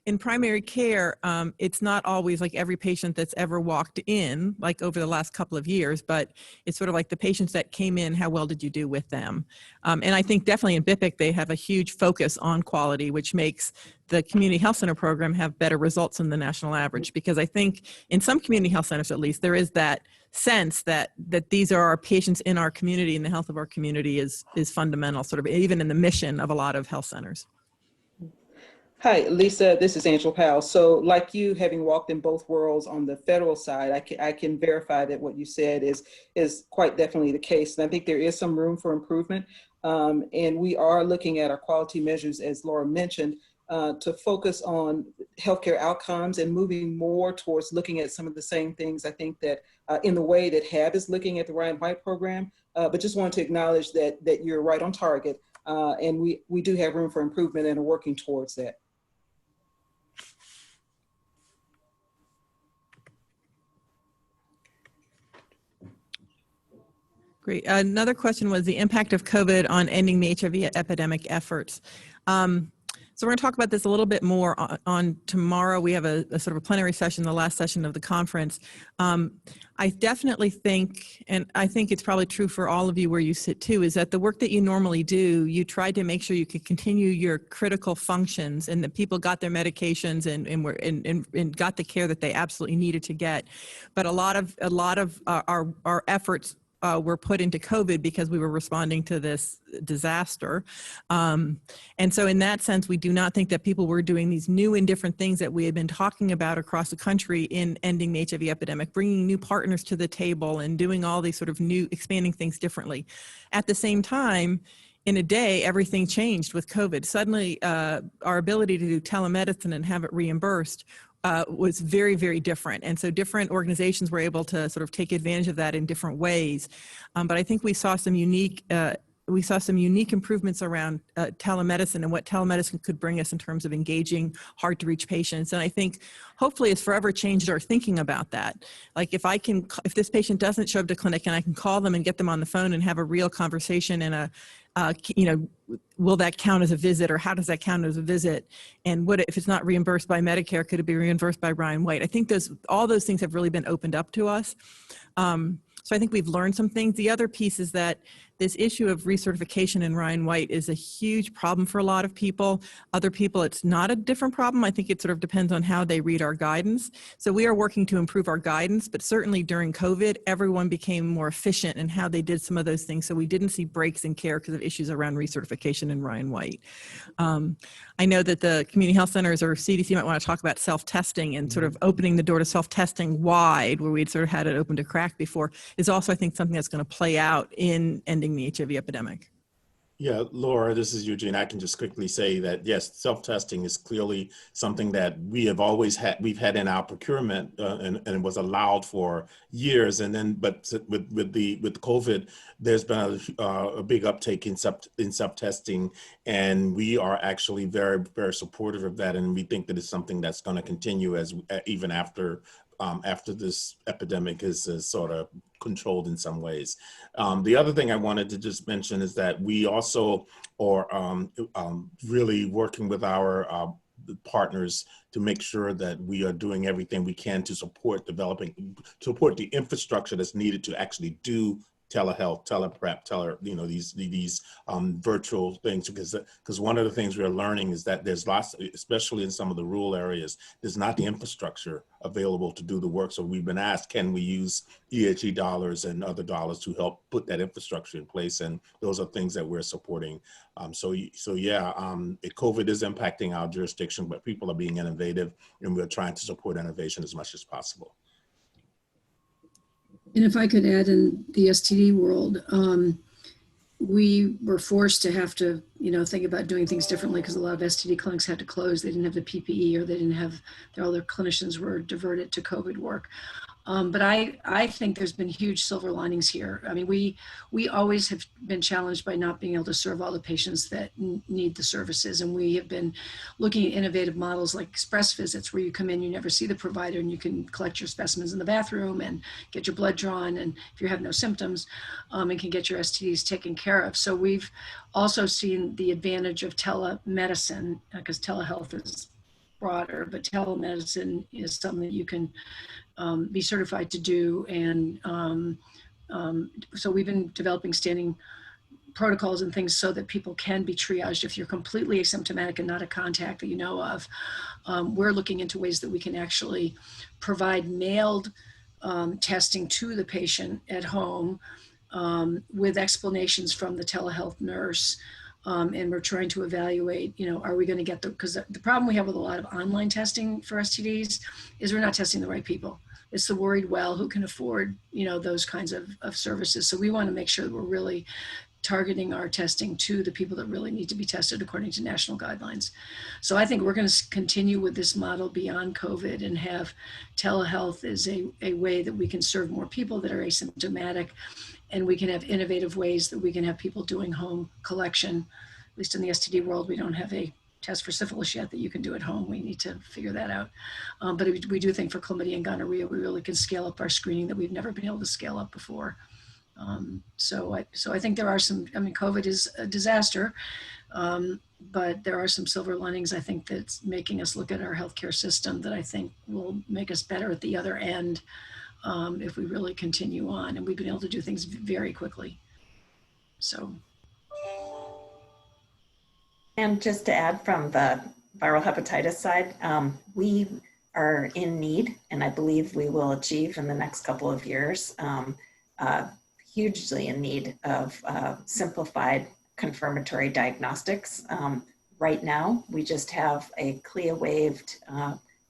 in primary care, it's not always like every patient that's ever walked in, like over the last couple of years, but it's sort of like the patients that came in, how well did you do with them? And I think definitely in BIPIC, they have a huge focus on quality, which makes the community health center program have better results than the national average. Because I think in some community health centers, at least, there is that sense that these are our patients in our community and the health of our community is fundamental, sort of even in the mission of a lot of health centers. Hi, Lisa, this is Angela Powell. So like you, having walked in both worlds on the federal side, I can verify that what you said is quite definitely the case. And I think there is some room for improvement. And we are looking at our quality measures, as Laura mentioned, to focus on healthcare outcomes and moving more towards looking at some of the same things, I think, that in the way that HAB is looking at the Ryan White program. But just want to acknowledge that you're right on target. And we do have room for improvement and are working towards that. Great. Another question was the impact of COVID on ending the HIV epidemic efforts. So we're going to talk about this a little bit more on tomorrow. We have a sort of a plenary session, the last session of the conference. I definitely think, and I think it's probably true for all of you where you sit too, is that the work that you normally do, you tried to make sure you could continue your critical functions and that people got their medications and got the care that they absolutely needed to get. But a lot of our efforts were put into COVID because we were responding to this disaster. And so in that sense, we do not think that people were doing these new and different things that we had been talking about across the country in ending the HIV epidemic, bringing new partners to the table and doing all these sort of new, expanding things differently. At the same time, in a day, everything changed with COVID. Suddenly, our ability to do telemedicine and have it reimbursed was very, very different. And so different organizations were able to sort of take advantage of that in different ways. But I think we saw some unique improvements around telemedicine and what telemedicine could bring us in terms of engaging hard to reach patients. And I think hopefully it's forever changed our thinking about that. Like if this patient doesn't show up to clinic and I can call them and get them on the phone and have a real conversation and will that count as a visit, or how does that count as a visit? And if it's not reimbursed by Medicare, could it be reimbursed by Ryan White? I think all those things have really been opened up to us. So I think we've learned some things. The other piece is that this issue of recertification in Ryan White is a huge problem for a lot of people. Other people, it's not a different problem. I think it sort of depends on how they read our guidance. So we are working to improve our guidance, but certainly during COVID, everyone became more efficient in how they did some of those things. So we didn't see breaks in care because of issues around recertification in Ryan White. I know that the community health centers or CDC might want to talk about self-testing and sort of opening the door to self-testing wide, where we'd sort of had it open to crack before, is also, I think, something that's going to play out in ending the HIV epidemic. Yeah, Laura, this is Eugene. I can just quickly say that, yes, self-testing is clearly something that we have always had, we've had in our procurement and it was allowed for years. And then, but with COVID, there's been a big uptake in self-testing, and we are actually very, very supportive of that. And we think that it's something that's going to continue even after this epidemic is sort of controlled in some ways. The other thing I wanted to just mention is that we also are really working with our partners to make sure that we are doing everything we can to support the infrastructure that's needed to actually do telehealth, teleprep, these virtual things, because one of the things we're learning is that there's lots, especially in some of the rural areas, there's not the infrastructure available to do the work. So we've been asked, can we use EHE dollars and other dollars to help put that infrastructure in place? And those are things that we're supporting. So yeah, COVID is impacting our jurisdiction, but people are being innovative, and we're trying to support innovation as much as possible. And if I could add, in the STD world, we were forced to have to, think about doing things differently because a lot of STD clinics had to close. They didn't have the PPE, or they didn't have, all their clinicians were diverted to COVID work. But I think there's been huge silver linings here. I mean, we always have been challenged by not being able to serve all the patients that need the services. And we have been looking at innovative models like express visits, where you come in, you never see the provider, and you can collect your specimens in the bathroom and get your blood drawn. And if you have no symptoms, and can get your STDs taken care of. So we've also seen the advantage of telemedicine, because telehealth is broader, but telemedicine is something that you can be certified to do. And so we've been developing standing protocols and things so that people can be triaged if you're completely asymptomatic and not a contact that you know of. We're looking into ways that we can actually provide mailed testing to the patient at home with explanations from the telehealth nurse. And we're trying to evaluate, are we going to get because the problem we have with a lot of online testing for STDs is we're not testing the right people. It's the worried well who can afford, those kinds of services. So we want to make sure that we're really targeting our testing to the people that really need to be tested according to national guidelines. So I think we're going to continue with this model beyond COVID and have telehealth as a way that we can serve more people that are asymptomatic. And we can have innovative ways that we can have people doing home collection. At least in the STD world, we don't have a test for syphilis yet that you can do at home. We need to figure that out. But we do think for chlamydia and gonorrhea, we really can scale up our screening that we've never been able to scale up before. So I think there are some, COVID is a disaster, but there are some silver linings, I think, that's making us look at our healthcare system that I think will make us better at the other end. If we really continue on, and we've been able to do things very quickly. So. And just to add from the viral hepatitis side, we are in need, and I believe we will achieve in the next couple of years, hugely in need of simplified confirmatory diagnostics. Right now, we just have a CLIA-waived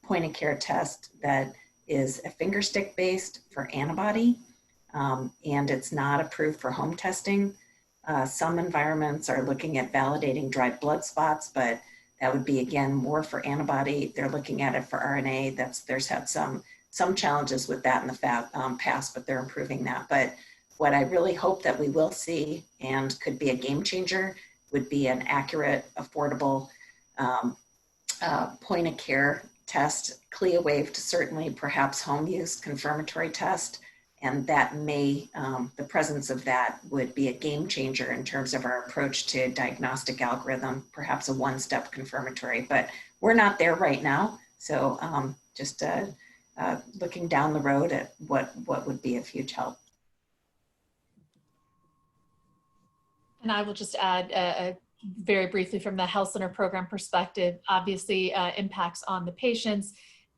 point-of-care test that is a finger stick based for antibody, and it's not approved for home testing. Some environments are looking at validating dried blood spots, but that would be, again, more for antibody. They're looking at it for RNA. There's had some challenges with that in the past, but they're improving that. But what I really hope that we will see, and could be a game changer, would be an accurate, affordable point of care test, CLIA waived, certainly perhaps home use confirmatory test. And that may, the presence of that would be a game changer in terms of our approach to diagnostic algorithm, perhaps a one-step confirmatory, but we're not there right now. So just looking down the road at what would be of huge help. And I will just add very briefly from the health center program perspective, obviously impacts on the patients.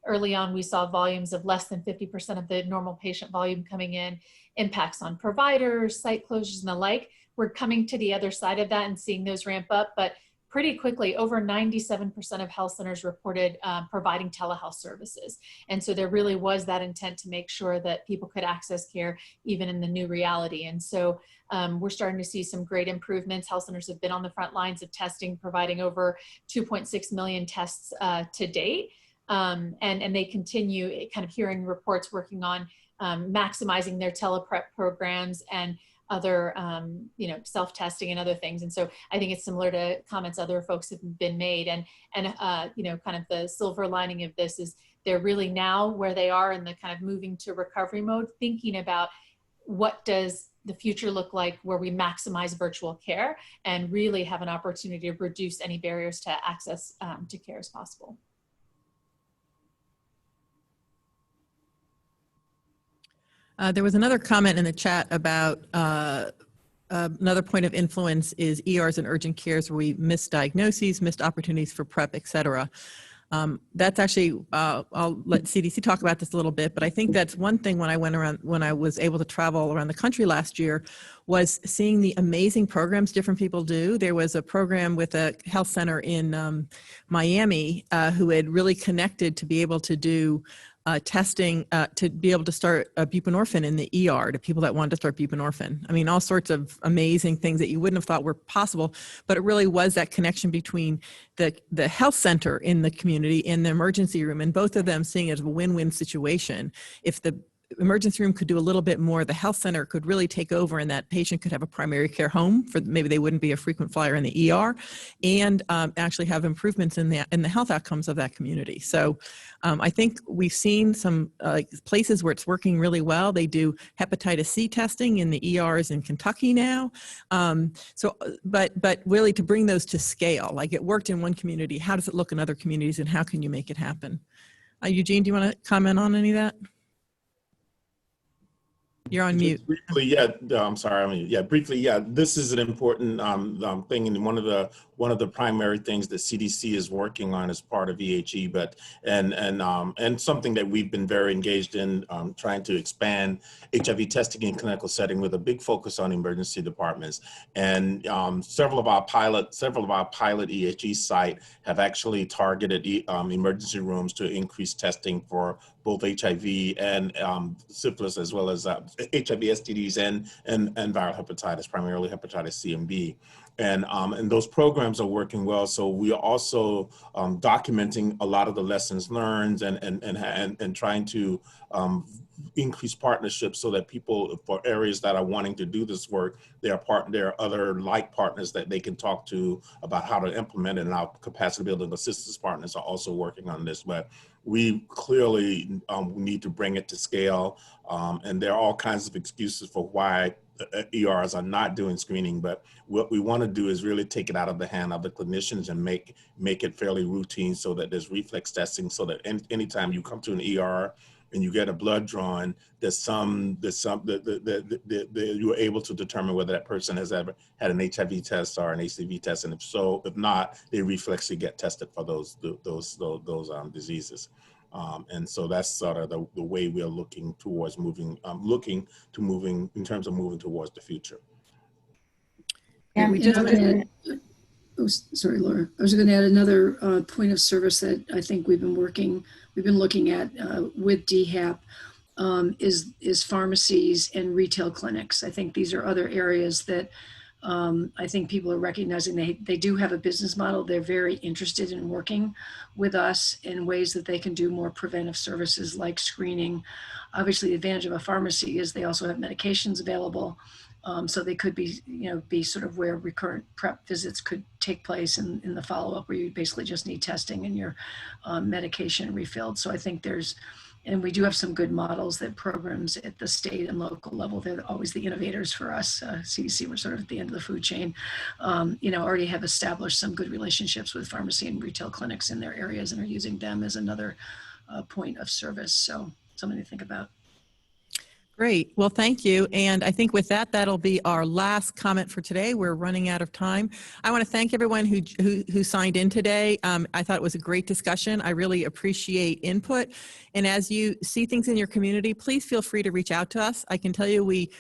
Early on, we saw volumes of less than 50% of the normal patient volume coming in, impacts on providers, site closures and the like. We're coming to the other side of that and seeing those ramp up, but pretty quickly, over 97% of health centers reported providing telehealth services. And so there really was that intent to make sure that people could access care even in the new reality. And so we're starting to see some great improvements. Health centers have been on the front lines of testing, providing over 2.6 million tests to date. And they continue kind of hearing reports working on maximizing their teleprep programs and other, self-testing and other things. And so I think it's similar to comments other folks have been made. And kind of the silver lining of this is they're really now where they are in the kind of moving to recovery mode, thinking about what does the future look like where we maximize virtual care and really have an opportunity to reduce any barriers to access to care as possible. There was another comment in the chat about another point of influence is ERs and urgent cares where we missed diagnoses, missed opportunities for PrEP, et cetera. That's actually, I'll let CDC talk about this a little bit, but I think that's one thing when I was able to travel around the country last year was seeing the amazing programs different people do. There was a program with a health center in Miami who had really connected to be able to do testing to be able to start buprenorphine in the ER to people that wanted to start buprenorphine. I mean, all sorts of amazing things that you wouldn't have thought were possible, but it really was that connection between the health center in the community and the emergency room, and both of them seeing it as a win-win situation. If the emergency room could do a little bit more. The health center could really take over, and that patient could have a primary care home for maybe they wouldn't be a frequent flyer in the ER, and actually have improvements in the health outcomes of that community. So I think we've seen some places where it's working really well. They do hepatitis C testing in the ERs in Kentucky now. But really to bring those to scale, like it worked in one community, how does it look in other communities, and how can you make it happen? Eugene, do you want to comment on any of that? You're on mute. Briefly, yeah. I'm sorry. Briefly, yeah. This is an important thing, and one of the primary things that CDC is working on as part of EHE, but and something that we've been very engaged in, trying to expand HIV testing in clinical setting with a big focus on emergency departments. And several of our pilot EHE site have actually targeted emergency rooms to increase testing for both HIV and syphilis, as well as HIV, STDs, and viral hepatitis, primarily hepatitis C and B. And those programs are working well. So we are also documenting a lot of the lessons learned and trying to increase partnerships so that people, for areas that are wanting to do this work, there are other like partners that they can talk to about how to implement it. And our capacity building assistance partners are also working on this. But we clearly need to bring it to scale. And there are all kinds of excuses for why ERs are not doing screening, but what we want to do is really take it out of the hand of the clinicians and make it fairly routine, so that there's reflex testing, so that anytime you come to an ER and you get a blood drawn, you're able to determine whether that person has ever had an HIV test or an HCV test, and if not, they reflexively get tested for those diseases. And so that's sort of the way we are looking towards moving in terms of moving towards the future. Yeah, sorry, Laura. I was going to add another point of service that I think we've been looking at with DHAP is pharmacies and retail clinics. I think these are other areas that I think people are recognizing they do have a business model. They're very interested in working with us in ways that they can do more preventive services like screening. Obviously, the advantage of a pharmacy is they also have medications available. So they could be sort of where recurrent PrEP visits could take place in the follow-up, where you basically just need testing and your medication refilled. So I think and we do have some good models that programs at the state and local level, they're always the innovators for us. CDC, we're sort of at the end of the food chain, already have established some good relationships with pharmacy and retail clinics in their areas and are using them as another point of service. So something to think about. Great. Well, thank you. And I think with that, that'll be our last comment for today. We're running out of time. I want to thank everyone who signed in today. I thought it was a great discussion. I really appreciate input. And as you see things in your community, please feel free to reach out to us. I can tell you we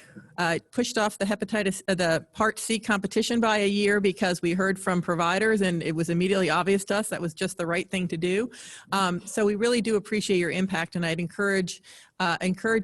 pushed off the Part C competition by a year because we heard from providers and it was immediately obvious to us that was just the right thing to do. So we really do appreciate your impact, and I'd encourage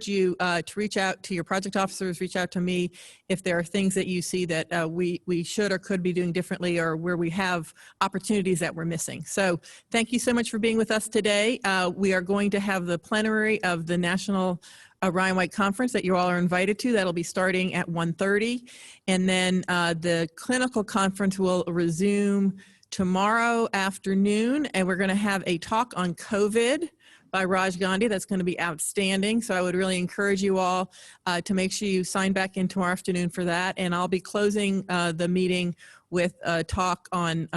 you to reach out to your project officers, reach out to me if there are things that you see that we should or could be doing differently, or where we have opportunities that we're missing. So thank you so much for being with us today. We are going to have the plenary of the National Ryan White Conference that you all are invited to. That'll be starting at 1:30. And then the clinical conference will resume tomorrow afternoon, and we're going to have a talk on COVID by Raj Gandhi. That's going to be outstanding. So I would really encourage you all to make sure you sign back in tomorrow afternoon for that. And I'll be closing the meeting with a talk on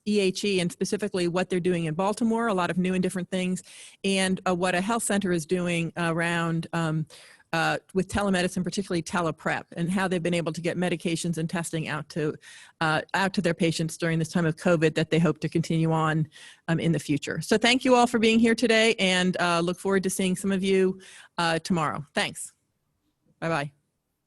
EHE and specifically what they're doing in Baltimore, a lot of new and different things, and what a health center is doing around with telemedicine, particularly teleprep, and how they've been able to get medications and testing out to their patients during this time of COVID that they hope to continue on in the future. So thank you all for being here today, and look forward to seeing some of you tomorrow. Thanks. Bye-bye.